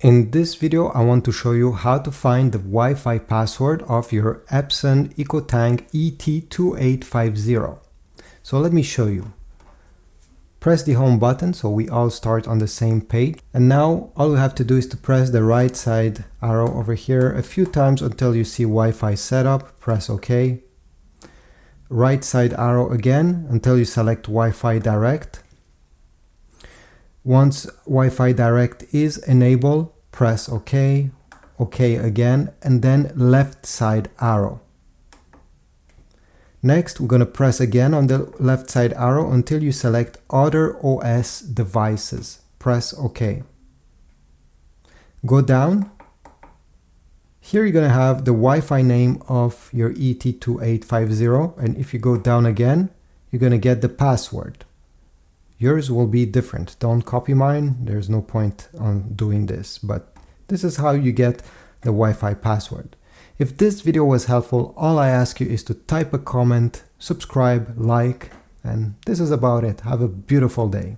In this video, I want to show you how to find the Wi-Fi password of your Epson EcoTank ET-2850. So let me show you. Press the home button so we all start on the same page. And now all you have to do is to press the right side arrow over here a few times until you see Wi-Fi setup. Press OK. Right side arrow again until you select Wi-Fi Direct. Once Wi-Fi Direct is enabled, press OK, OK again, and then left side arrow. Next, we're going to press again on the left side arrow until you select Other OS Devices. Press OK. Go down. Here you're going to have the Wi-Fi name of your ET-2850, and if you go down again, you're going to get the password. Yours will be different. Don't copy mine. There's no point on doing this, but this is how you get the Wi-Fi password. If this video was helpful, all I ask you is to type a comment, subscribe, like, and this is about it. Have a beautiful day.